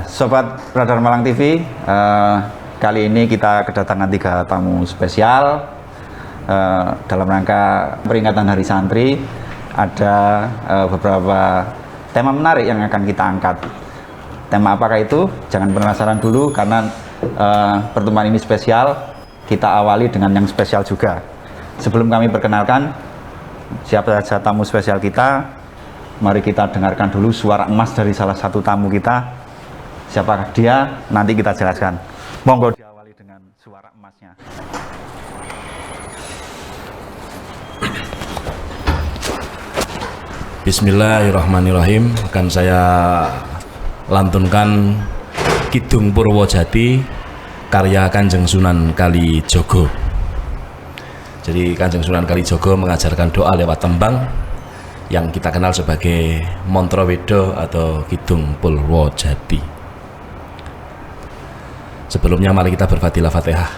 Sobat Radar Malang TV, kali ini kita kedatangan 3 tamu spesial dalam rangka peringatan Hari Santri. Ada beberapa tema menarik yang akan kita angkat. Tema apakah itu? Jangan penasaran dulu karena pertemuan ini spesial. Kita awali dengan yang spesial juga. Sebelum kami perkenalkan siapa saja tamu spesial kita, mari kita dengarkan dulu suara emas dari salah satu tamu kita. Siapakah dia? Nanti kita jelaskan. Monggo diawali dengan suara emasnya. Bismillahirrahmanirrahim. Akan saya lantunkan Kidung Purwojati karya Kanjeng Sunan Kalijogo. Jadi Kanjeng Sunan Kalijogo mengajarkan doa lewat tembang yang kita kenal sebagai Montrowedo atau Kidung Purwojati. Sebelumnya mari kita berfadilah Fatihah.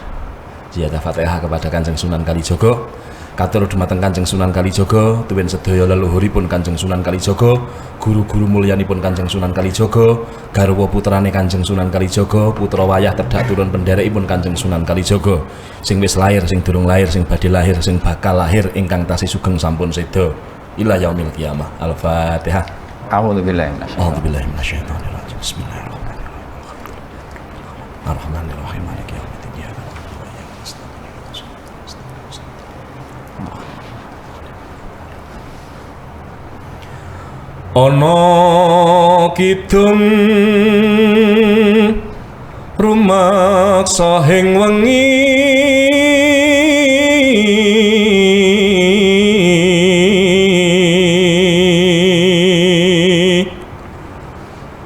Ziyadah Fatihah kepada Kanjeng Sunan Kalijogo. Katur dumateng Kanjeng Sunan Kalijogo, tuwin sedaya leluhuripun Kanjeng Sunan Kalijogo, guru-guru mulyanipun Kanjeng Sunan Kalijogo, garwa putrane Kanjeng Sunan Kalijogo, putra wayah tedhak turun pendherekipun Kanjeng Sunan Kalijogo, sing wis lahir, sing durung lahir, sing badhe lahir, sing bakal lahir, ingkang tasih sugeng sampun seda ila yaumil qiyamah. Al-Fatihah. A'udzubillahi minasyaitonir rajim. Bismillahirrahmanirrahim. Ar-Rahmanir-Rahim. Maliki yaumiddin. Iyyaka na'budu wa iyyaka nasta'in. Ana kidung rumaksa ing wengi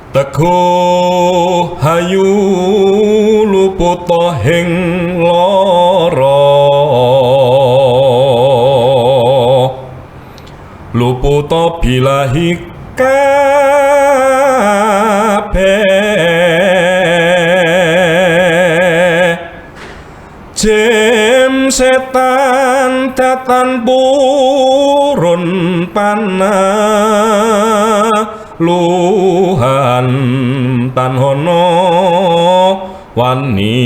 teguh hayu luputa ing lara luputa bilahi kabeh jem setan datan purun panah luhan tanhono wani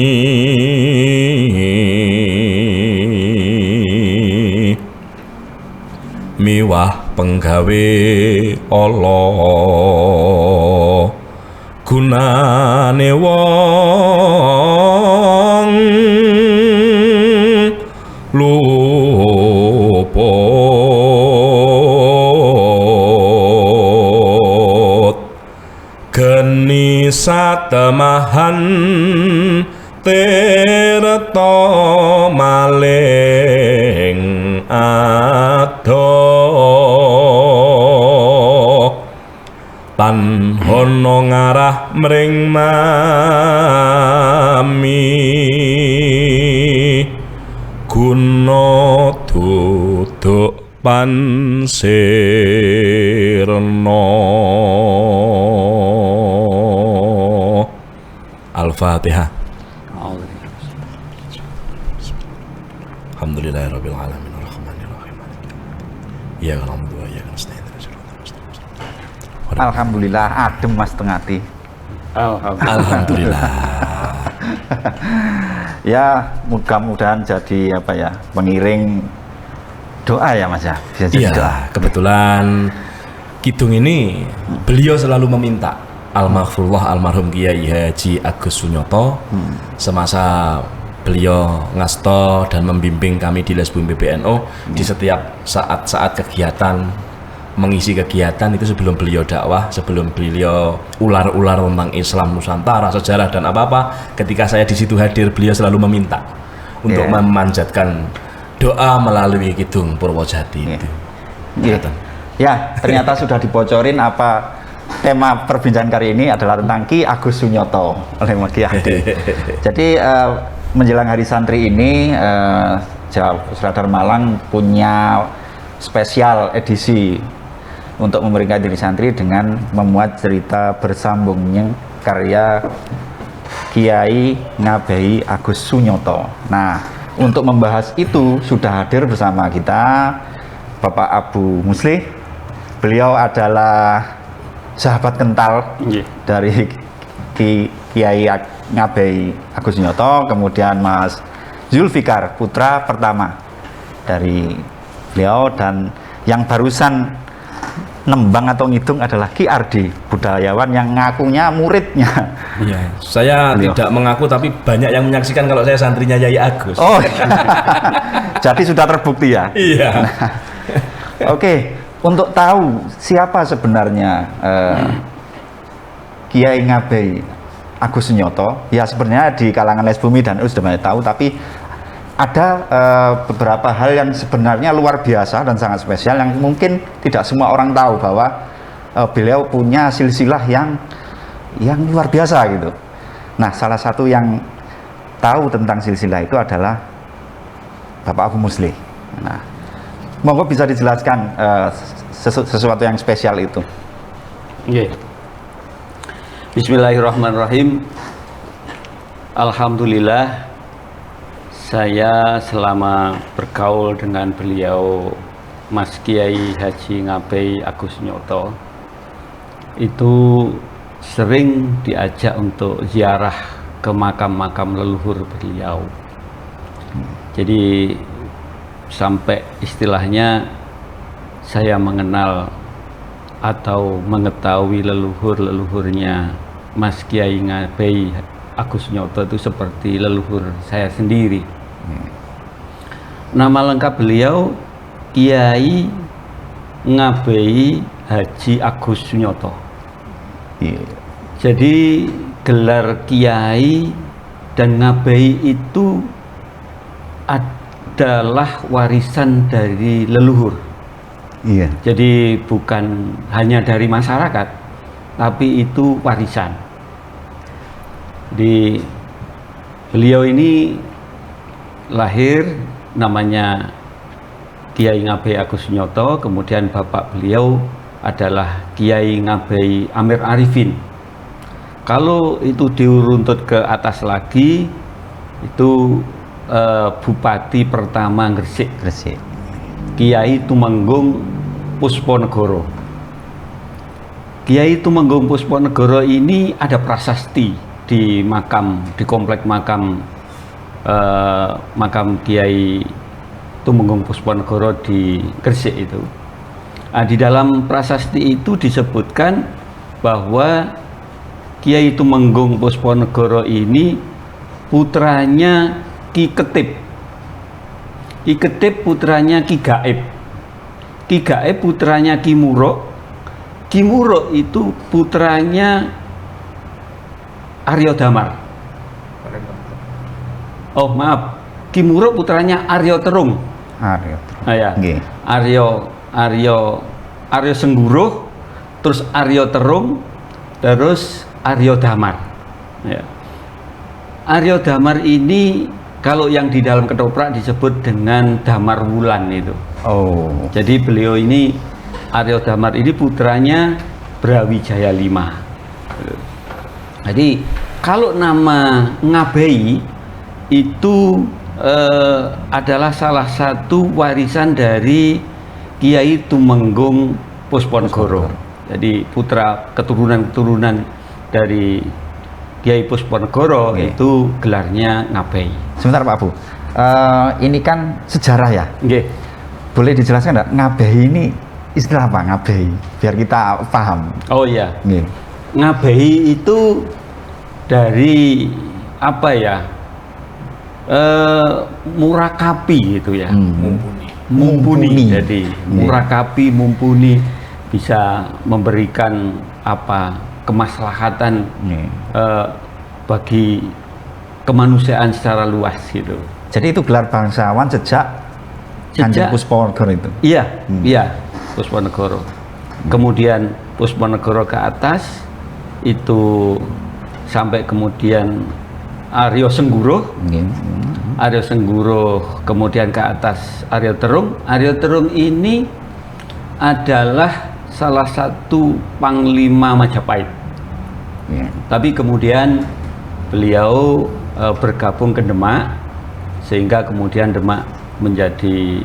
miwah penggawe ala gunane wong luput geni satemahan tirta maling ado tanhono ngarah mring mami guna duduk pansirna. Al-Fatihah. Alhamdulillahirabbil alamin arrahmanir rahim. Iyyaka na'budu wa iyyaka nasta'in. Alhamdulillah adem Mas Tengati. Alhamdulillah. Ya, mudah-mudahan jadi pengiring doa ya Mas ya. Bisa jadi doa. Kebetulan kidung ini beliau selalu meminta almarhumullah almarhum Kiai Haji Agus Sunyoto semasa beliau ngasto dan membimbing kami di Lesbum PBNU di setiap saat-saat kegiatan, mengisi kegiatan itu sebelum beliau dakwah, sebelum beliau ular-ular tentang Islam Nusantara, sejarah dan apa-apa, ketika saya di situ hadir, beliau selalu meminta untuk memanjatkan doa melalui Kidung Purwojati itu. Ya, ternyata sudah dibocorin apa tema perbincangan kali ini adalah tentang Ki Agus Sunyoto oleh Mas Ki Adi. Jadi menjelang Hari Santri ini Radar Malang punya spesial edisi untuk memperingati Hari Santri dengan memuat cerita bersambungnya karya Kiai Ngabehi Agus Sunyoto. Nah, untuk membahas itu sudah hadir bersama kita Bapak Abu Muslih. Beliau adalah sahabat kental dari Kiai Ngabei Agus Sunyoto, kemudian Mas Zulfikar putra pertama dari beliau, dan yang barusan nembang atau ngitung adalah Ki Ardi, budayawan yang ngakunya muridnya. Iya, saya Beliau. tidak mengaku tapi banyak yang menyaksikan kalau saya santrinya Yai Agus. Oh, jadi sudah terbukti ya. Iya. Oke, untuk tahu siapa sebenarnya Kiai Ngabei Agus Sunyoto, ya sebenarnya di kalangan Les Bumi dan sudah banyak tahu, tapi ada beberapa hal yang sebenarnya luar biasa dan sangat spesial yang mungkin tidak semua orang tahu, bahwa beliau punya silsilah yang luar biasa gitu. Nah, salah satu yang tahu tentang silsilah itu adalah Bapak Abu Muslih. Nah, monggo bisa dijelaskan sesuatu yang spesial itu. Yeah. Bismillahirrahmanirrahim. Alhamdulillah, saya selama bergaul dengan beliau Mas Kiai Haji Ngabei Agus Sunyoto itu sering diajak untuk ziarah ke makam-makam leluhur beliau. Jadi sampai istilahnya saya mengenal atau mengetahui leluhur-leluhurnya Mas Kiai Ngabei Agus Sunyoto itu seperti leluhur saya sendiri. Nama lengkap beliau Kiai Ngabei Haji Agus Sunyoto. Iya. Jadi gelar Kiai dan Ngabei itu adalah warisan dari leluhur. Iya. Jadi bukan hanya dari masyarakat, tapi itu warisan. Di beliau ini lahir namanya Kiai Ngabei Agus Sunyoto, kemudian bapak beliau adalah Kiai Ngabei Amir Arifin. Kalau itu diruntut ke atas lagi, itu Bupati pertama Gresik, Kiai Tumenggung Pusponegoro. Kiai Tumenggung Pusponegoro ini ada prasasti di makam, di komplek makam makam Kiai Tumenggung Pusponegoro di Gresik itu. Nah, di dalam prasasti itu disebutkan bahwa Kiai Tumenggung Pusponegoro ini putranya Ki Ketip. Ki Ketip putranya Ki Gaib. Ki Gaib putranya Ki Muruk. Ki Muruk itu putranya Aryo Damar. Oh maaf, Ki Muruk putranya Aryo Terung. Aryo. Nah, ya. Nggih. Aryo Sengguruh, terus Aryo Terung, terus Aryo Damar. Ya. Aryo Damar ini kalau yang di dalam ketoprak disebut dengan Damar Wulan itu. Oh. Jadi beliau ini, Aryo Damar ini putranya Brawijaya V. Jadi kalau nama Ngabei itu adalah salah satu warisan dari Kiai Tumenggung Pusponegoro. Jadi putra keturunan-keturunan dari Kiai Pusponegoro itu gelarnya Ngabei. Sebentar Pak Abu, ini kan sejarah ya. Nggih. Boleh dijelaskan nggak, Ngabei ini istilah apa, Ngabei, biar kita paham. Oh iya. Nggih. Ngabei itu dari apa ya? Murakapi gitu ya. Mumpuni. Jadi murakapi, mumpuni, bisa memberikan apa kemaslahatan bagi kemanusiaan secara luas gitu. Jadi itu gelar bangsawan sejak Kanjeng Pusponegoro itu. Iya, iya, Pusponegoro. Kemudian Pusponegoro ke atas itu sampai kemudian Aryo Sengguruh. Aryo Sengguruh kemudian ke atas Aryo Terung. Aryo Terung ini adalah salah satu panglima Majapahit. Tapi kemudian beliau bergabung ke Demak, sehingga kemudian Demak menjadi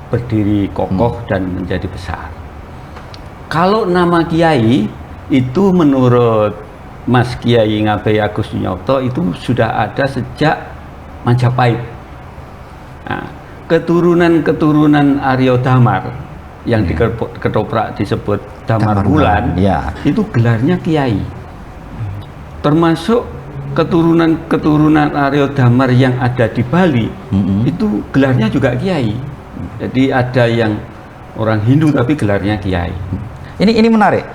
berdiri kokoh dan menjadi besar. Kalau nama Kiai itu menurut Mas Kiai Ngabei Agus Sunyipto itu sudah ada sejak Majapahit. Nah, keturunan Aryo Damar yang di ketoprak disebut Damar Wulan, ya. itu gelarnya Kiai. Termasuk keturunan Aryo Damar yang ada di Bali, itu gelarnya juga Kiai. Jadi ada yang orang Hindu tapi gelarnya Kiai. Ini menarik.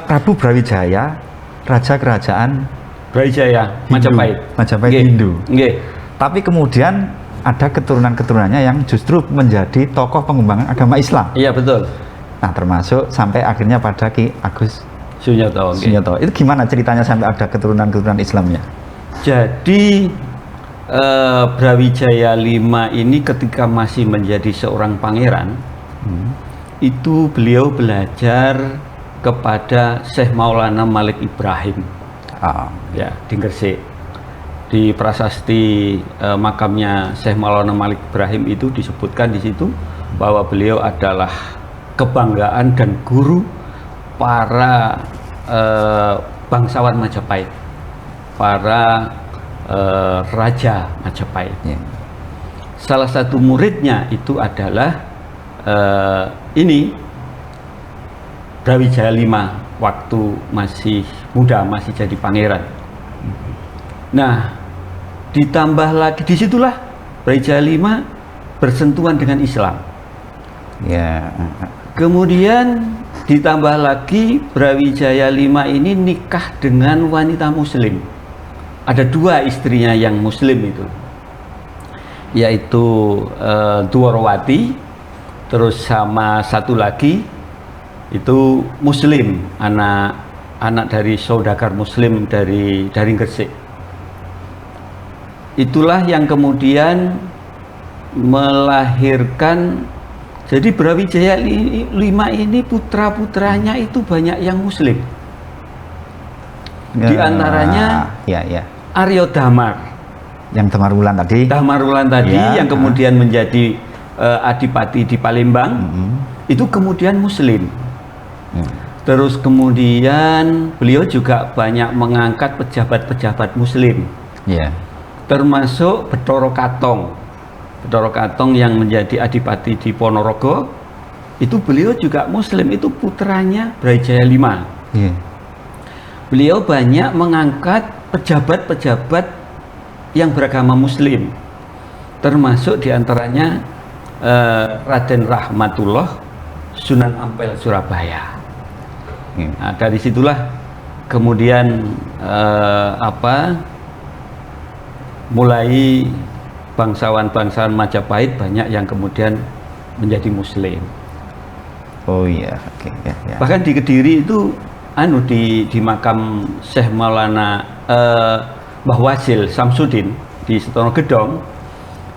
Prabu Brawijaya, Raja Kerajaan Brawijaya, Hindu. Majapahit. Majapahit Nggih. Hindu. Nggih. Tapi kemudian ada keturunan-keturunannya yang justru menjadi tokoh pengembangan agama Islam. Iya betul. Nah, termasuk sampai akhirnya pada Ki Agus Sunyipto. Nggih. Sunyipto. Itu gimana ceritanya sampai ada keturunan-keturunan Islamnya? Jadi Brawijaya V ini ketika masih menjadi seorang pangeran, itu beliau belajar kepada Syekh Maulana Malik Ibrahim, ya di Gresik. Di prasasti makamnya Syekh Maulana Malik Ibrahim itu disebutkan di situ bahwa beliau adalah kebanggaan dan guru para bangsawan Majapahit, para raja Majapahit. Ya. Salah satu muridnya itu adalah ini Brawijaya V waktu masih muda, masih jadi pangeran. Nah, ditambah lagi disitulah Brawijaya V bersentuhan dengan Islam. Ya. Kemudian ditambah lagi Brawijaya V ini nikah dengan wanita Muslim. Ada 2 istrinya yang Muslim itu, yaitu Dwarawati, terus sama satu lagi itu Muslim, anak dari saudagar Muslim dari Gresik. Itulah yang kemudian melahirkan, jadi Brawijaya V ini putra-putranya itu banyak yang Muslim. Di antaranya ya. Aryo Damar. Yang Damar Wulan tadi. Damar Wulan tadi Ya, yang kemudian menjadi adipati di Palembang, itu kemudian Muslim. Terus kemudian beliau juga banyak mengangkat pejabat-pejabat Muslim. Ya. Termasuk Bathara Katong. Bathara Katong yang menjadi adipati di Ponorogo, itu beliau juga Muslim, itu putranya Brawijaya V. Ya. Beliau banyak mengangkat pejabat-pejabat yang beragama Muslim, termasuk diantaranya Raden Rahmatullah, Sunan Ampel Surabaya. Nah, dari situlah kemudian mulai bangsawan-bangsawan Majapahit banyak yang kemudian menjadi Muslim. Oh iya, oke. Ya. Bahkan di Kediri itu di makam Syekh Maulana Mbah Wasil Samsudin di Setono Gedong,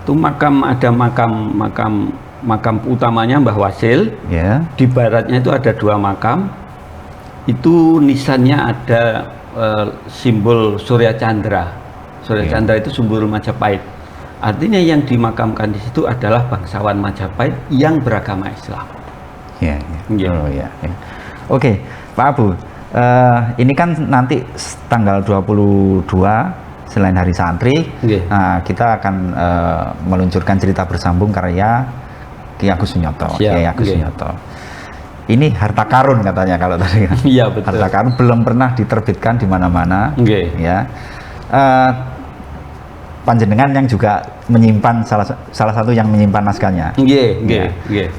itu ada makam utamanya Mbah Wasil. Ya. Di baratnya itu ada 2 makam. Itu nisannya ada simbol Surya Chandra. Surya Chandra itu simbol Majapahit. Artinya yang dimakamkan di situ adalah bangsawan Majapahit yang beragama Islam. Ya. Ya. Oh ya. Oke, Pak Abu. Ini kan nanti tanggal 22 selain Hari Santri, kita akan meluncurkan cerita bersambung karya Ki Agus Sunyipto. Kiai Agus Sunyipto. Ini harta karun katanya kalau tadi kan. Iya betul. Harta karun belum pernah diterbitkan di mana-mana. Ya. Panjenengan yang juga menyimpan salah satu yang menyimpan naskahnya.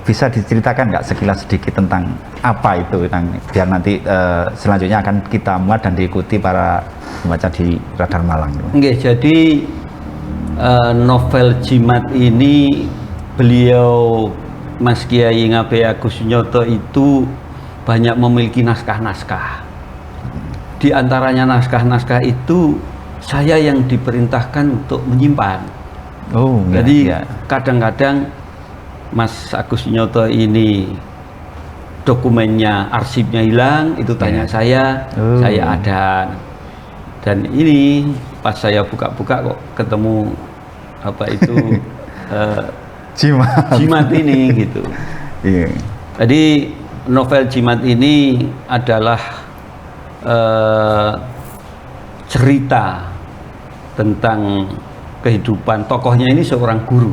Bisa diceritakan nggak sekilas sedikit tentang apa itu, biar nanti selanjutnya akan kita muat dan diikuti para pembaca di Radar Malang. Jadi novel Jimat ini beliau Mas Kiai Ngabei Agus Sunyipto itu banyak memiliki naskah-naskah. Di antaranya naskah-naskah itu saya yang diperintahkan untuk menyimpan. Jadi kadang-kadang Mas Agus Sunyipto ini dokumennya, arsipnya hilang, itu tanya saya ada. Dan ini pas saya buka-buka kok ketemu Jimat ini gitu. Jadi novel Jimat ini adalah cerita tentang kehidupan tokohnya ini seorang guru.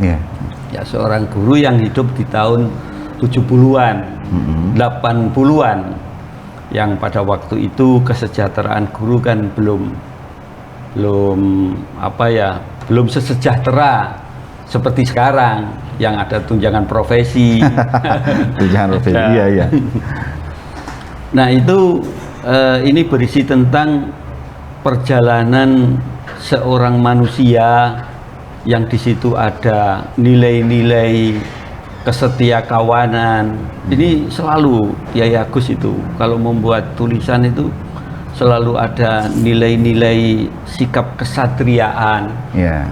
Iya. Ya, seorang guru yang hidup di tahun 70-an, 80-an, yang pada waktu itu kesejahteraan guru kan belum sesejahtera seperti sekarang yang ada tunjangan profesi. Tunjangan profesi. Iya. Nah, itu ini berisi tentang perjalanan seorang manusia yang di situ ada nilai-nilai kesetia kawanan. Ini selalu Kiai Agus itu kalau membuat tulisan itu selalu ada nilai-nilai sikap kesatriaan. Iya.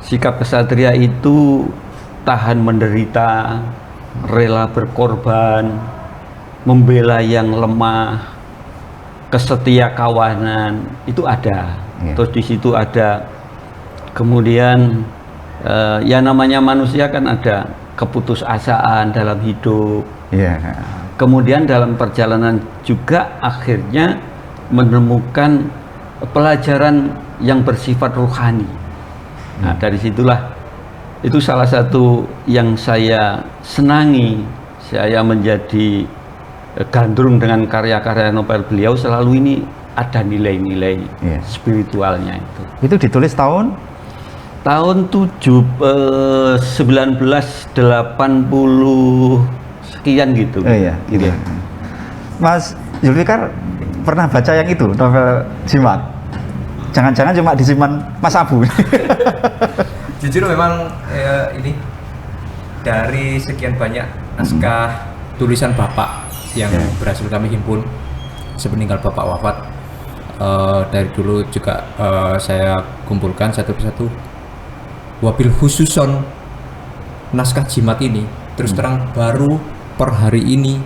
Sikap kesatria itu tahan menderita, rela berkorban, membela yang lemah, kesetia kawanan, itu ada. Iya. Terus di situ ada kemudian ya namanya manusia kan ada keputusasaan dalam hidup. Iya. Kemudian dalam perjalanan juga akhirnya menemukan pelajaran yang bersifat rohani. Nah, dari situlah itu salah satu yang saya senangi. Saya menjadi gandrung dengan karya-karya novel beliau, selalu ini ada nilai-nilai spiritualnya itu. Itu ditulis tahun 1980 sekian gitu. Iya, gitu. Mas Zulfikar pernah baca yang itu, novel Jimat? Jangan-jangan cuma disimpan Mas Abu. Jujur memang ini dari sekian banyak naskah tulisan Bapak yang berhasil kami himpun sepeninggal Bapak wafat, dari dulu juga saya kumpulkan satu persatu. Wabil khususon naskah Jimat ini terus terang baru per hari ini,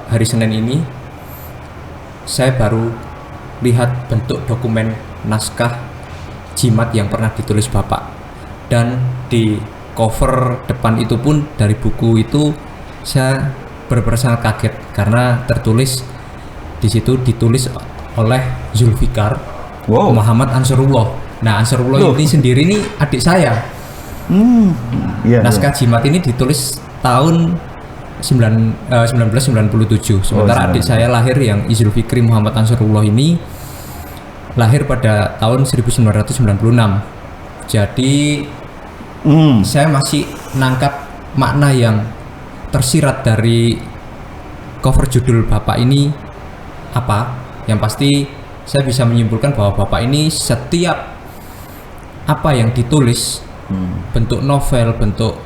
hari Senin ini saya baru lihat bentuk dokumen naskah Jimat yang pernah ditulis Bapak, dan di cover depan itu pun dari buku itu saya benar-benar sangat kaget karena tertulis di situ, ditulis oleh Zulfikar Muhammad Ansarullah. Nah, Ansarullah ini sendiri nih adik saya. Naskah Jimat ini ditulis tahun 1997. Sementara adik saya lahir yang Izul Fikri Muhammad Ansarullah ini lahir pada tahun 1996. Jadi saya masih nangkap makna yang tersirat dari cover judul Bapak ini apa. Yang pasti saya bisa menyimpulkan bahwa Bapak ini setiap apa yang ditulis, bentuk novel, bentuk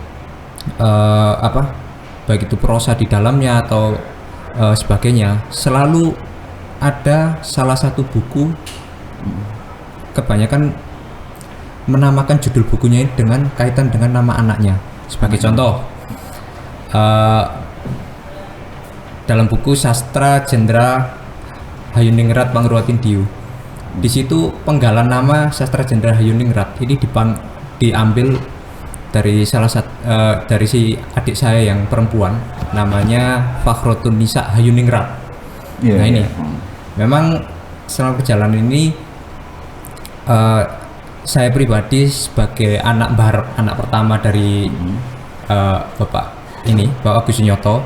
baik itu prosa di dalamnya atau sebagainya, selalu ada salah satu buku, kebanyakan menamakan judul bukunya ini dengan kaitan dengan nama anaknya. Sebagai contoh, dalam buku Sastra Jendra Hayuningrat Pangruatin Diu, di situ penggalan nama Sastra Jendra Hayuningrat ini diambil dari salah satu dari si adik saya yang perempuan, namanya Fakhrotun Nisa Hayuningrat. Nah ini memang selama perjalanan ini saya pribadi sebagai anak pertama dari Bapak Agus Sunyoto,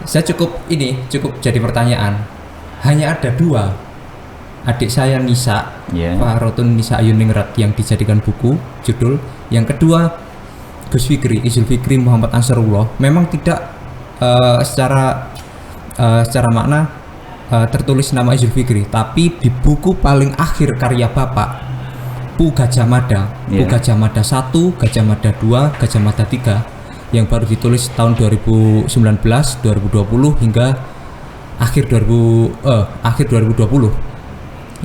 saya cukup jadi pertanyaan. Hanya ada dua, adik saya Nisa, Fakhrotun Nisa Hayuningrat yang dijadikan buku judul. Yang kedua Gus Fikri, Izul Fikri Muhammad Ansarullah, memang tidak secara makna tertulis nama Izul Fikri, tapi di buku paling akhir karya Bapak, Pu Gajah Mada, Pu Gajah Mada 1, Gajah Mada 2, Gajah Mada 3 yang baru ditulis tahun 2019, 2020 hingga akhir 2020.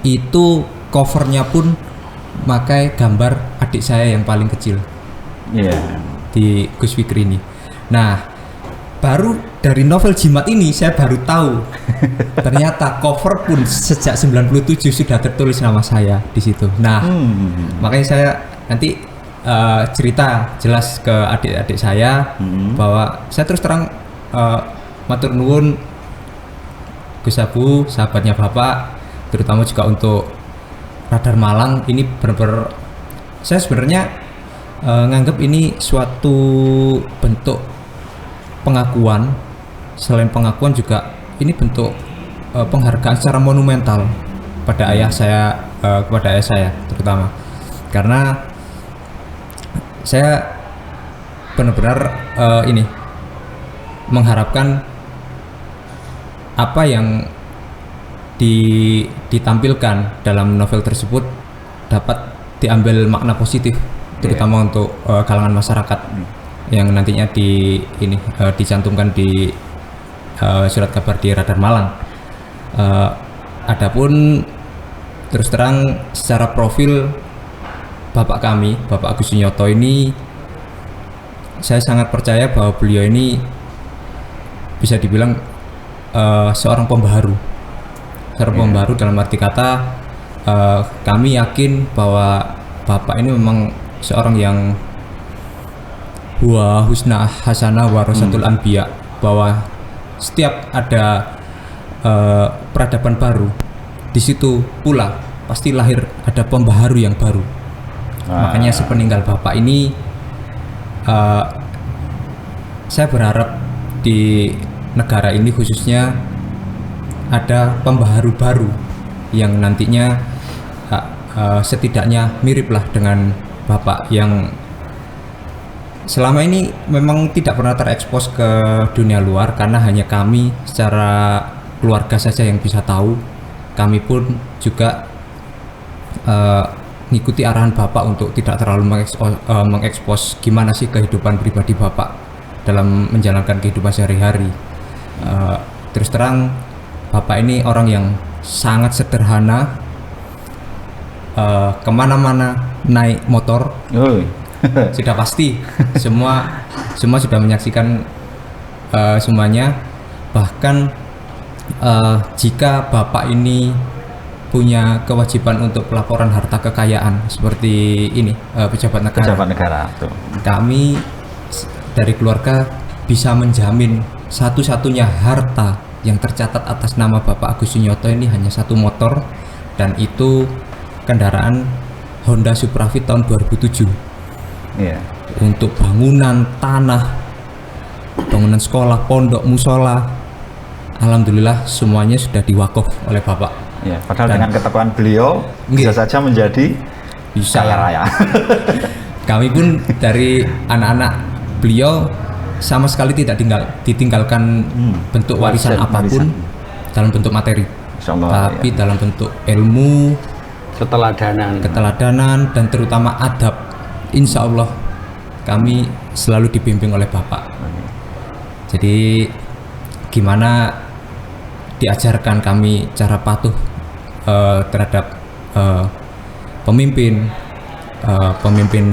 Itu covernya pun memakai gambar adik saya yang paling kecil di Gus Fikri ini. Nah, baru dari novel Jimat ini saya baru tahu ternyata cover pun sejak 97 sudah tertulis nama saya di situ. Nah, makanya saya nanti cerita jelas ke adik-adik saya bahwa saya terus terang matur nuwun Gus Abu, sahabatnya Bapak, terutama juga untuk Radar Malang ini benar-benar saya sebenarnya nganggap ini suatu bentuk pengakuan. Selain pengakuan juga ini bentuk penghargaan secara monumental pada ayah saya, kepada ayah saya terutama, karena saya benar-benar ini mengharapkan apa yang ditampilkan dalam novel tersebut dapat diambil makna positif, terutama untuk kalangan masyarakat yang nantinya dicantumkan di surat kabar di Radar Malang. Adapun terus terang secara profil Bapak kami, Bapak Agus Sunyoto ini, saya sangat percaya bahwa beliau ini bisa dibilang seorang pembaharu. Seorang pembaharu dalam arti kata kami yakin bahwa Bapak ini memang seorang yang wa husna hasanah wa rasatul anbiya, bahwa setiap ada peradaban baru, di situ pula pasti lahir ada pembaharu yang baru. Makanya sepeninggal Bapak ini saya berharap di negara ini khususnya ada pembaharu baru yang nantinya setidaknya miriplah dengan Bapak yang selama ini memang tidak pernah terekspos ke dunia luar, karena hanya kami secara keluarga saja yang bisa tahu. Kami pun juga ngikuti arahan Bapak untuk tidak terlalu mengekspos gimana sih kehidupan pribadi Bapak dalam menjalankan kehidupan sehari-hari. Terus terang Bapak ini orang yang sangat sederhana, kemana-mana naik motor. Sudah pasti semua sudah menyaksikan semuanya. Bahkan jika Bapak ini punya kewajiban untuk pelaporan harta kekayaan seperti ini, pejabat negara, kami dari keluarga bisa menjamin satu-satunya harta yang tercatat atas nama Bapak Agus Sunyoto ini hanya satu motor, dan itu kendaraan Honda Supra Fit tahun 2007. Untuk bangunan tanah, bangunan sekolah, pondok, musola, alhamdulillah semuanya sudah diwakaf oleh Bapak. Padahal dengan ketekunan beliau bisa saja menjadi kaya raya. Kami pun dari anak-anak beliau sama sekali tidak ditinggalkan bentuk warisan apapun dalam bentuk materi, tapi dalam bentuk ilmu, keteladanan dan terutama adab. Insya Allah kami selalu dibimbing oleh Bapak. Jadi gimana diajarkan kami cara patuh terhadap pemimpin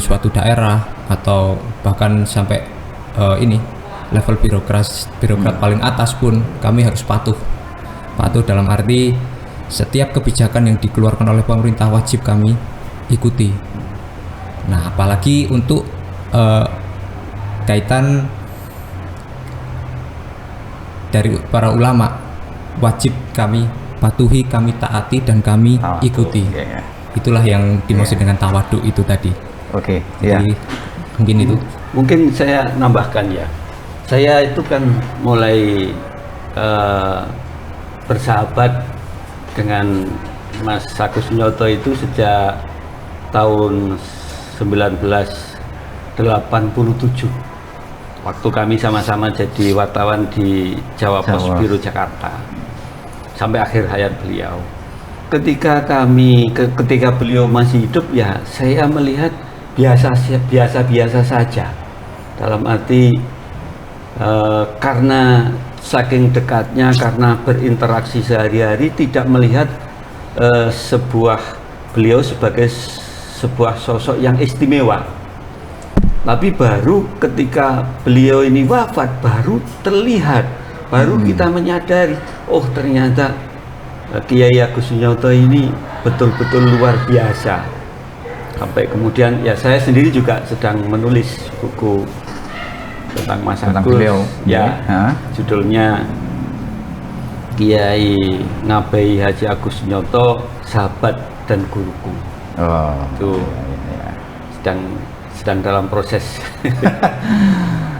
suatu daerah, atau bahkan sampai level birokrat paling atas pun kami harus patuh dalam arti setiap kebijakan yang dikeluarkan oleh pemerintah wajib kami ikuti. Nah, apalagi untuk kaitan dari para ulama, wajib kami patuhi, kami taati, dan kami ikuti. Itulah yang dimaksud dengan tawaduk itu tadi. Jadi mungkin itu. Mungkin saya nambahkan ya. Saya itu kan mulai bersahabat dengan Mas Agus Sunyoto itu sejak tahun 1987. Waktu kami sama-sama jadi wartawan di Jawa Pos Biro Jakarta sampai akhir hayat beliau. Ketika beliau masih hidup, ya saya melihat biasa saja. Dalam arti karena saking dekatnya, karena berinteraksi sehari-hari, tidak melihat beliau sebagai sebuah sosok yang istimewa. Tapi baru ketika beliau ini wafat, baru terlihat, baru kita menyadari, oh ternyata Kiai Agus Sunyoto ini betul-betul luar biasa. Sampai kemudian ya saya sendiri juga sedang menulis buku tentang Mas Agus, beliau. ya, judulnya Kiai Ngabei Haji Agus Sunyoto sahabat dan guruku. Oh. Itu sedang dalam proses.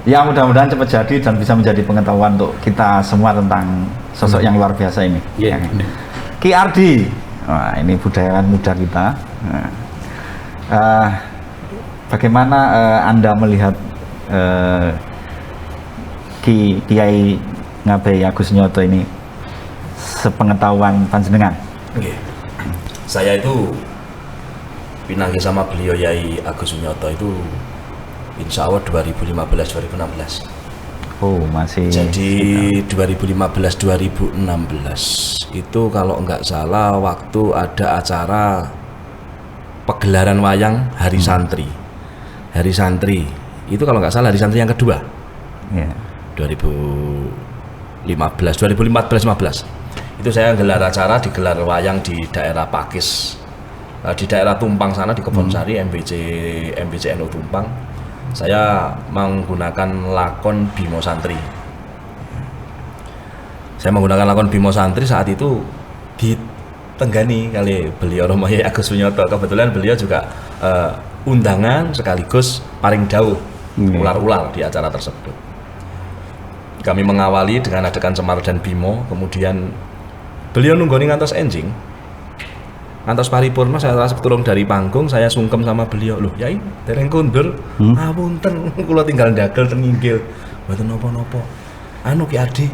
Ya mudah-mudahan cepat jadi dan bisa menjadi pengetahuan untuk kita semua tentang sosok yang luar biasa ini. Iya. Ki Ardi, wah, ini budayawan muda kita. Bagaimana Anda melihat Kiai Ngabei Agus Sunyoto ini sepengetahuan panjenengan? Oke. Saya itu pinangi sama beliau Yai Agus Sunyoto itu insya Allah 2015-2016. Oh, masih. Jadi 2015-2016 itu kalau nggak salah waktu ada acara pegelaran wayang Hari Santri. Hari Santri itu kalau nggak salah Hari Santri yang kedua. Yeah. 2014-15 itu saya gelar acara, digelar wayang di daerah Pakis, di daerah Tumpang sana, di Kebonsari, MBC NU Tumpang. Saya menggunakan lakon Bimo Santri. Saya menggunakan lakon Bimo Santri saat itu ditenggani kali beliau Romo Yai Agus Sunyoto. Kebetulan beliau juga undangan sekaligus paring dawuh ular-ular di acara tersebut. Kami mengawali dengan adegan Semar dan Bimo, kemudian beliau nunggoni ngantos enjing, ngantos paripurna. Saya rasa turun dari panggung, saya sungkem sama beliau, loh Yai dereng kundur, ngapunten kula tinggal ndagel ten inggil, mboten napa-napa. Anu Ki Ardi,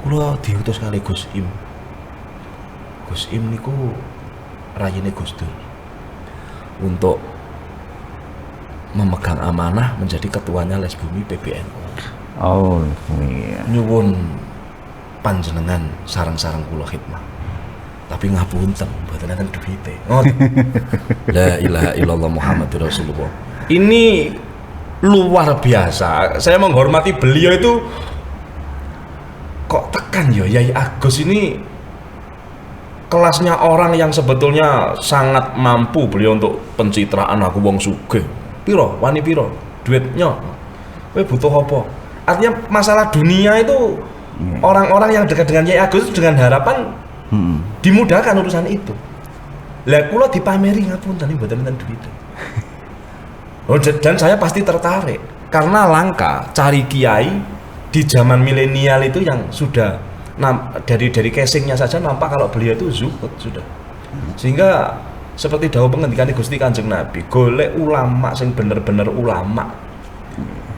kula diutus kali Gus Im. Gus Im niku rayine Gus Dur untuk memegang amanah menjadi ketuanya Les Bumi PBNU. Oh, iya. Nyuwun panjenengan sareng-sareng kula khidmah. Tapi ngapunten, mboten enten duwite. La ilaha illallah Muhammadur Rasulullah. Ini luar biasa. Saya menghormati beliau itu kok tekan ya Yai Agus ini kelasnya orang yang sebetulnya sangat mampu beliau untuk pencitraan aku wong sugih. Piro? Wani piro? Duitnya. Kowe butuh apa? Artinya masalah dunia itu orang-orang yang dekat dengan Yai Agus dengan harapan dimudahkan urusan itu. Lah kula dipameri ngapunten mboten enten duit. Oh, dan saya pasti tertarik karena langka cari kiai di zaman milenial itu yang sudah dari casingnya saja nampak kalau beliau itu zuhud sudah. Sehingga seperti dawuh pengendikan Gusti Kanjeng Nabi, golek ulama sing bener-bener ulama.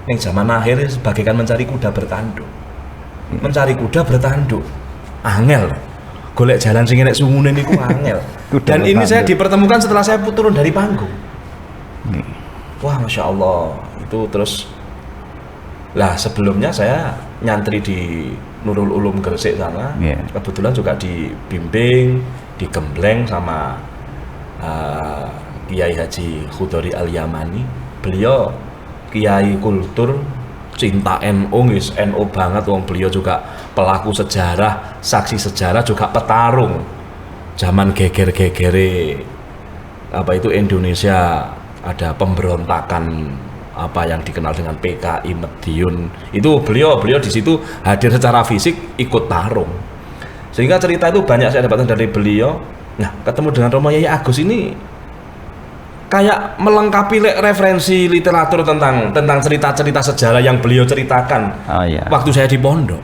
Yang zaman akhir sebagaikan mencari kuda bertanduk. Mencari kuda bertanduk angel. Golek jalan sing enek sungune niku angel. Dan ini saya dipertemukan setelah saya turun dari panggung. Wah, Masya Allah. Itu terus lah sebelumnya saya nyantri di Nurul Ulum Gresik sana. Kebetulan juga dibimbing, digembleng sama Kiai Haji Khudori Al-Yamani. Beliau Kiai kultur, cinta NU, NU banget. Wong beliau juga pelaku sejarah, saksi sejarah, juga petarung. Zaman geger-gegere apa itu Indonesia, ada pemberontakan apa yang dikenal dengan PKI Mediun. Itu beliau di situ hadir secara fisik, ikut tarung. Sehingga cerita itu banyak saya dapatkan dari beliau. Nah, ketemu dengan Romo Yai Agus ini kayak melengkapi referensi literatur tentang cerita-cerita sejarah yang beliau ceritakan waktu saya di pondok.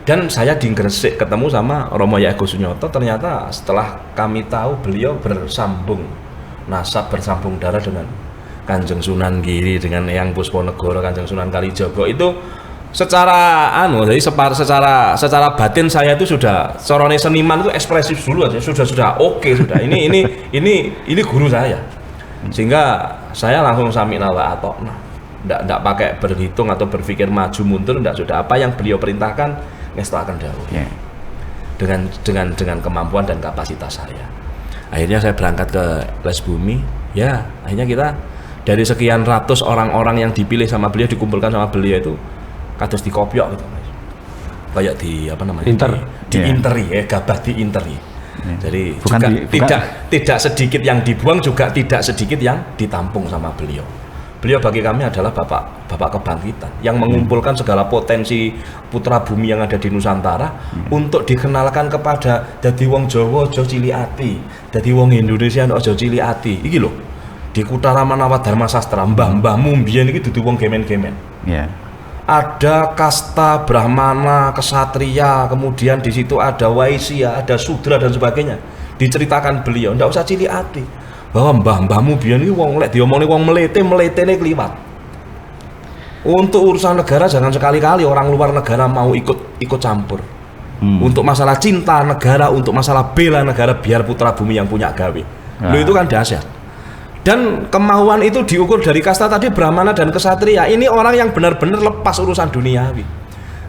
Dan saya di Gresik ketemu sama Romo Yai Agus Sunyoto. Ternyata setelah kami tahu beliau bersambung nasab, bersambung darah dengan Kanjeng Sunan Giri, dengan Eyang Pusponegoro, Kanjeng Sunan Kalijaga, itu secara jadi secara batin saya itu sudah corone seniman itu ekspresif dulu aja, sudah oke, sudah ini guru saya, sehingga saya langsung sami'na wa ata'na, ndak pakai berhitung atau berpikir maju mundur, ndak, sudah apa yang beliau perintahkan ngestakan dahulu dengan kemampuan dan kapasitas saya. Akhirnya saya berangkat ke Les Bumi, ya akhirnya kita dari sekian ratus orang-orang yang dipilih sama beliau, dikumpulkan sama beliau itu kados dikopiok gitu, kayak di apa namanya, di interi ya, gabah di interi. Jadi bukan juga tidak sedikit yang dibuang, juga tidak sedikit yang ditampung sama beliau. Beliau bagi kami adalah bapak kebangkitan yang mengumpulkan segala potensi putra bumi yang ada di Nusantara untuk dikenalkan kepada dadi wong Jawa aja cilik ati, dadi wong Indonesia aja cilik ati. Iki lho. Di Kutara Manawa Dharma Sastra, mbah-mbahmu mbiyen iki dudu wong gemen-gemen. Ya. Ada kasta Brahmana, kesatria, kemudian di situ ada Waisya, ada Sudra dan sebagainya. Diceritakan beliau, ndak usah cilik ati. Bahwa mbah-mbahmu biyen iki wong lek diomongni wong meletene kliwat. Untuk urusan negara jangan sekali-kali orang luar negara mau ikut campur. Untuk masalah cinta negara, untuk masalah bela negara biar putra bumi yang punya gawe. Lo itu kan dahsyat. Dan kemauan itu diukur dari kasta tadi Brahmana dan kesatria. Ini orang yang benar-benar lepas urusan duniawi.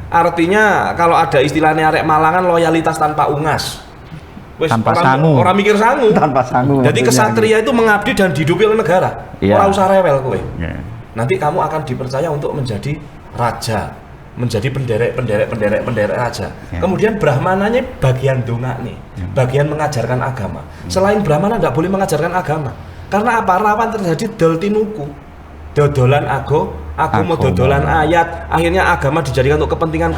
Artinya kalau ada istilahnya arek Malangan loyalitas tanpa ungas. Tanpa sangu. Orang mikir sangu. Tanpa sangu. Jadi kesatria itu mengabdi dan dihidupi oleh negara. Iya. Ora usah rewel kowe. Ya. Nanti kamu akan dipercaya untuk menjadi raja, menjadi penderek raja. Ya. Kemudian Brahmananya bagian donga nih, bagian mengajarkan agama. Selain Brahmana tidak boleh mengajarkan agama. Karena apa? Rawan terjadi dol tinuku, dodolan aku mau dodolan ayat, akhirnya agama dijadikan untuk kepentingan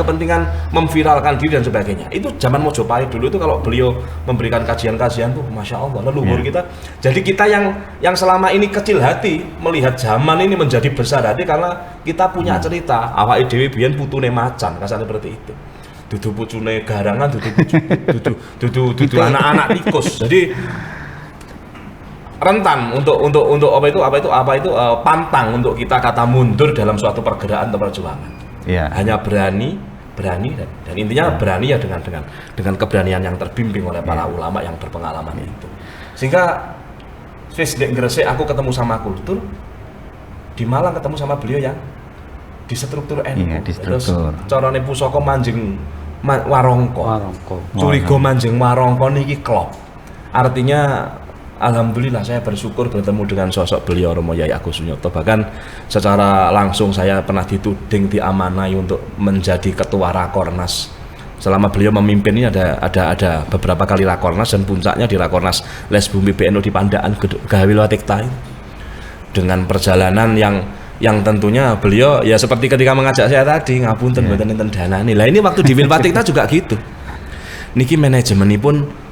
memviralkan diri dan sebagainya. Itu zaman Mojopahit dulu itu kalau beliau memberikan kajian-kajian tuh, masya Allah, leluhur kita. Jadi kita yang selama ini kecil hati melihat zaman ini menjadi besar hati karena kita punya cerita. Awake dhewe biyen putune macan, kasarnya seperti itu. Dudu pucune garangan, dudu anak-anak tikus. Jadi rentan untuk apa itu pantang untuk kita kata mundur dalam suatu pergerakan atau perjuangan. Ya. Hanya berani dan intinya berani ya dengan keberanian yang terbimbing oleh para ulama yang berpengalaman itu. Sehingga di Gresik aku ketemu sama kultur, di Malang ketemu sama beliau yang di struktur NU. Iya, di struktur. Terus carane pusaka manjing warongko. Curiga manjing warongko niki klop. Artinya alhamdulillah saya bersyukur bertemu dengan sosok beliau Romo Yai Agus Sunyipto. Bahkan secara langsung saya pernah dituding, diamanai untuk menjadi ketua Rakornas. Selama beliau memimpin ini ada beberapa kali Rakornas dan puncaknya di Rakornas Lesbumi PBNU di Pandaan Gahawilowatikta dengan perjalanan yang tentunya beliau ya seperti ketika mengajak saya tadi ngapunten mboten enten danane. Lah ini waktu di Wilwatikta juga gitu. Niki manajemenipun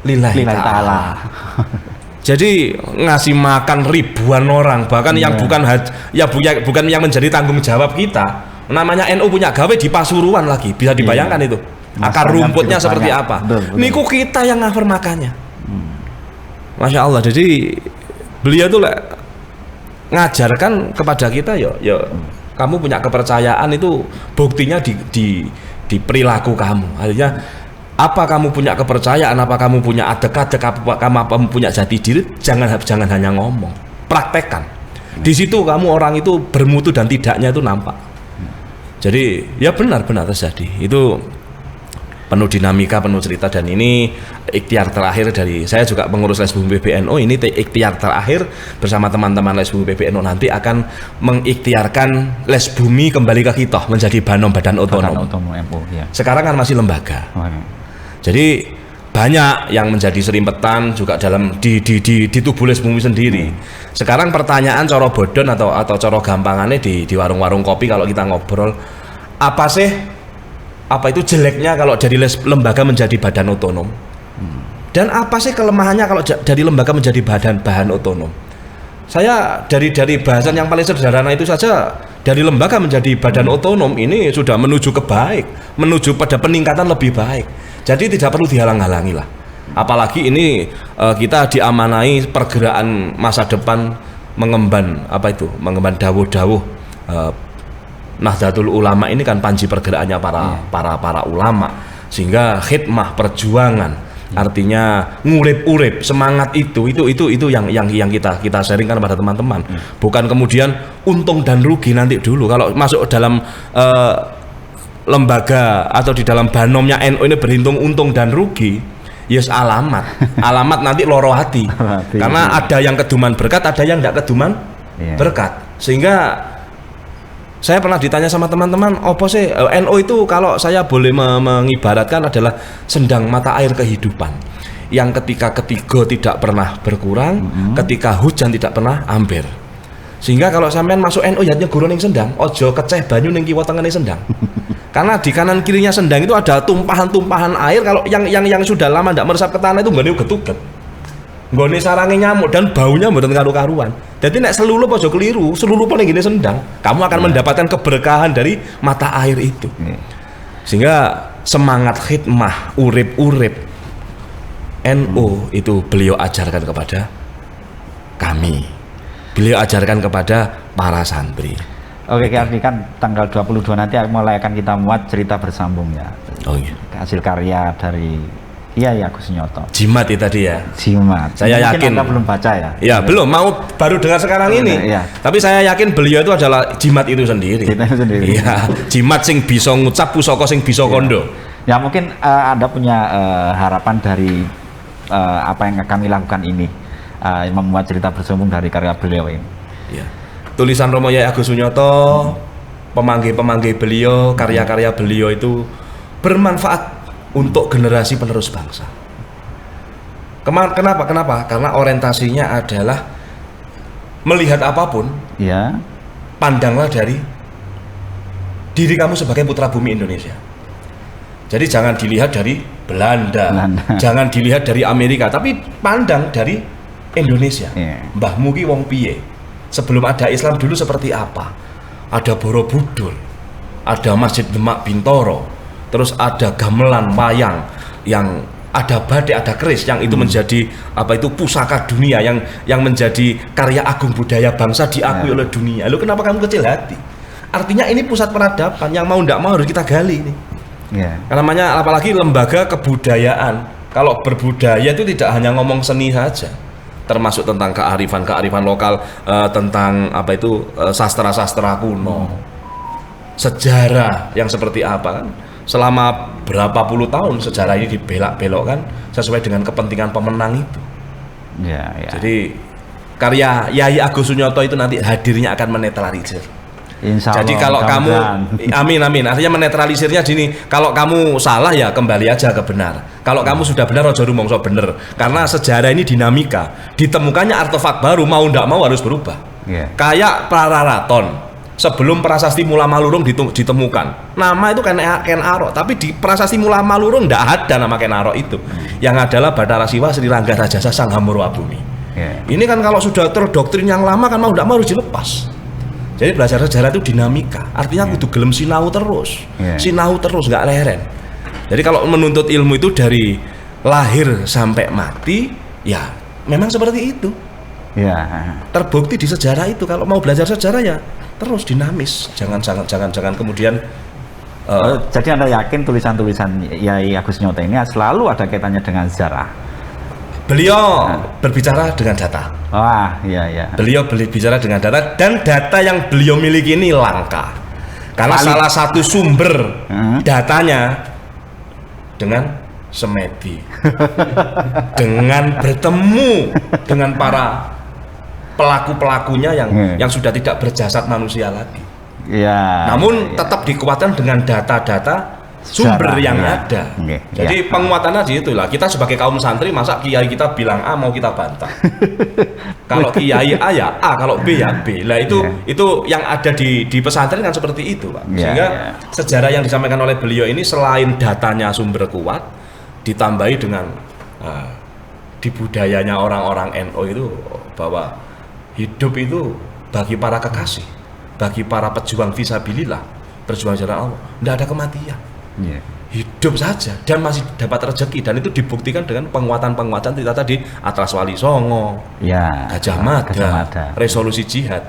lillahi ta'ala. Jadi ngasih makan ribuan orang, bahkan yang bukan yang menjadi tanggung jawab kita. Namanya NU punya gawe di Pasuruan lagi, bisa dibayangkan itu. Akar rumputnya seperti apa. Niku kita yang ngafir makannya. Masya Allah. Jadi beliau tuh ngajarkan kepada kita yo kamu punya kepercayaan itu buktinya di perilaku kamu. Artinya apa kamu punya kepercayaan, apa kamu punya adek-adek, apa kamu punya jati diri, jangan hanya ngomong, praktekkan. Di situ kamu orang itu bermutu dan tidaknya itu nampak. Jadi ya benar-benar terjadi. Itu penuh dinamika, penuh cerita, dan ini ikhtiar terakhir dari saya juga pengurus Lesbumi PBNU. Ini ikhtiar terakhir bersama teman-teman Lesbumi PBNU nanti akan mengikhtiarkan Lesbumi kembali ke kita menjadi badan otonom. Ya. Sekarang kan masih lembaga. Jadi banyak yang menjadi serimpetan juga dalam di tubuh Lesbumi sendiri. Sekarang pertanyaan coro bodon atau coro gampangannya di warung-warung kopi kalau kita ngobrol, apa itu jeleknya kalau dari lembaga menjadi badan otonom? Dan apa sih kelemahannya kalau dari lembaga menjadi bahan otonom? Saya dari bahasan yang paling sederhana itu saja, dari lembaga menjadi badan otonom ini sudah menuju ke baik, menuju pada peningkatan lebih baik. Jadi tidak perlu dihalang-halangi lah. Apalagi ini kita diamanai pergerakan masa depan mengemban dawuh-dawuh Nahdlatul Ulama ini kan panji pergerakannya para ulama, sehingga khidmah perjuangan artinya ngurip-urip semangat itu yang kita sharingkan pada teman-teman. Bukan kemudian untung dan rugi nanti dulu. Kalau masuk dalam lembaga atau di dalam banomnya NU ini berhitung untung dan rugi, yes alamat nanti loro hati. Karena ada yang keduman berkat, ada yang tidak keduman berkat. Sehingga saya pernah ditanya sama teman-teman, apa sih NU itu kalau saya boleh mengibaratkan adalah sendang mata air kehidupan yang ketika ketiga tidak pernah berkurang, ketika hujan tidak pernah amber. Sehingga kalau sampean masuk NU ya nyegoro ning sendang, ojo keceh banyu ning kiwa tengene sendang. Karena di kanan kirinya sendang itu ada tumpahan-tumpahan air, kalau yang sudah lama tidak meresap ke tanah itu nggone uget-uget. Nggone sarange nyamuk dan baunya mboten karu-karuan. Jadi nek selulup aja keliru, selulup ning ngene sendang, kamu akan mendapatkan keberkahan dari mata air itu. Sehingga semangat khidmah, urip-urip NU itu beliau ajarkan kepada kami. Beliau ajarkan kepada para santri. Oke, Ki kan tanggal 22 nanti mulai akan kita muat cerita bersambung ya. Oh iya. Hasil karya dari Kiai Agus Sunyoto. Jimat itu tadi ya. Jimat. Saya Mungkin yakin. Anda belum baca ya. Ya, belum, mau baru dengar sekarang ini. Iya. Tapi saya yakin beliau itu adalah jimat itu sendiri. Jimat itu sendiri. Iya, jimat sing bisa ngucap, pusaka sing bisa kondo. Ya mungkin Anda punya harapan dari apa yang kami lakukan ini, membuat cerita bersambung dari karya beliau ini. Ya. Tulisan Romo Yai Agus Sunyoto, pemanggih-pemanggih beliau, karya-karya beliau itu bermanfaat untuk generasi penerus bangsa. Kenapa? Karena orientasinya adalah melihat apapun, Ya. pandanglah dari diri kamu sebagai putra bumi Indonesia. Jadi jangan dilihat dari Belanda. Jangan dilihat dari Amerika, tapi pandang dari Indonesia. Iya. Mbahmu ki wong piye? Sebelum ada Islam dulu seperti apa? Ada Borobudur, ada Masjid Demak Bintoro, terus ada gamelan wayang, yang ada batik, ada keris, yang itu menjadi apa itu pusaka dunia, yang menjadi karya agung budaya bangsa, diakui oleh dunia. Lalu kenapa kamu kecil hati? Artinya ini pusat peradaban yang mau tidak mau harus kita gali ini. Ya. Namanya apalagi lembaga kebudayaan. Kalau berbudaya itu tidak hanya ngomong seni saja, termasuk tentang kearifan lokal, tentang apa itu sastra kuno, sejarah yang seperti apa kan. Selama berapa puluh tahun sejarah ini dibelak-belokkan sesuai dengan kepentingan pemenang itu. Ya. Jadi karya Yai Agus Sunyoto itu nanti hadirnya akan menetralisir. Insya Allah, Jadi kalau kamu, amin, artinya menetralisirnya gini, kalau kamu salah ya kembali aja ke benar. Kalau kamu sudah benar, ojo rumongso bener. Karena sejarah ini dinamika, ditemukannya artefak baru, mau ndak mau harus berubah. Kayak Praraton, sebelum prasasti Mula Malurung ditemukan, nama itu Ken Arok, tapi di prasasti Mula Malurung ndak ada nama Ken Arok itu. Yang adalah Bathara Siwa Sri Rangga Rajasa Sang Hamurwabumi. Ini kan kalau sudah terdoktrin yang lama kan mau ndak mau harus dilepas. Jadi belajar sejarah itu dinamika, artinya kudu gelem sinau terus, nggak leren. Jadi kalau menuntut ilmu itu dari lahir sampai mati, ya memang seperti itu. Terbukti di sejarah itu. Kalau mau belajar sejarah ya terus dinamis, jangan kemudian. Jadi Anda yakin tulisan-tulisan Yai Agus Sunyoto ini selalu ada kaitannya dengan sejarah? Beliau berbicara dengan data. Wah, iya. Beliau berbicara dengan data, dan data yang beliau miliki ini langka. Karena salah satu sumber datanya dengan semedi. Dengan bertemu dengan para pelaku-pelakunya yang sudah tidak berjasad manusia lagi. Namun tetap dikuatkan dengan data-data sumber yang ada. Jadi penguatannya di itulah. Kita sebagai kaum santri, masa kiai kita bilang A mau kita bantah. Kalau kiai A ya A, kalau B ya B. Lah itu yang ada di pesantren kan seperti itu, Pak. Sehingga sejarah yang disampaikan oleh beliau ini selain datanya sumber kuat, ditambahi dengan di budayanya orang-orang NU itu bahwa hidup itu bagi para kekasih, bagi para pejuang fisabilillah, berjuang jalan Allah, tidak ada kematian. Hidup saja dan masih dapat rezeki, dan itu dibuktikan dengan penguatan kita tadi, Atlas Wali Songo, Gajah Mada, resolusi jihad.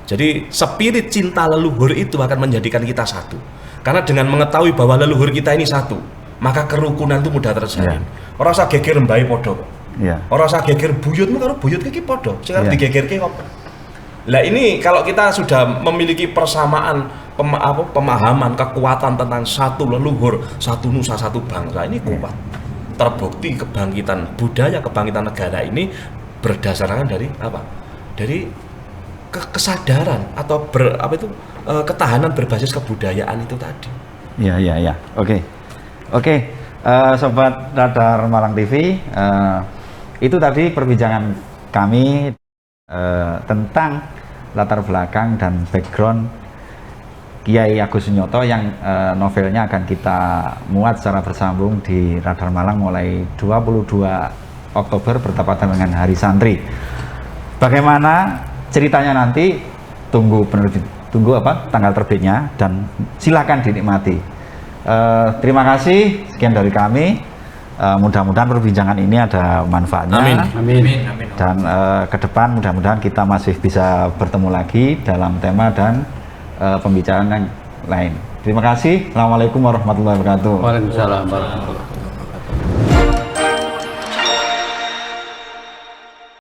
Jadi spirit cinta leluhur itu akan menjadikan kita satu, karena dengan mengetahui bahwa leluhur kita ini satu, maka kerukunan itu mudah terjalin. Orang usah geger mbae podo, orang usah geger buyutmu karo buyut iki podo, sing arep digegerke apa. Lah ini kalau kita sudah memiliki persamaan pemahaman, kekuatan tentang satu leluhur, satu nusa, satu bangsa, ini kuat. Terbukti kebangkitan budaya, kebangkitan negara ini berdasarkan dari apa? Dari kesadaran atau ketahanan berbasis kebudayaan itu tadi. Iya. Oke. Sobat Radar Malang TV, itu tadi perbincangan kami tentang latar belakang dan background Kiai Agus Sunyoto yang novelnya akan kita muat secara bersambung di Radar Malang mulai 22 Oktober bertepatan dengan Hari Santri. Bagaimana ceritanya nanti tunggu tanggal terbitnya dan silakan dinikmati. Terima kasih, sekian dari kami. Mudah-mudahan perbincangan ini ada manfaatnya. Amin. Amin. Dan ke depan mudah-mudahan kita masih bisa bertemu lagi dalam tema dan pembicaraan yang lain. Terima kasih. Assalamualaikum warahmatullahi wabarakatuh. Waalaikumsalam warahmatullahi wabarakatuh.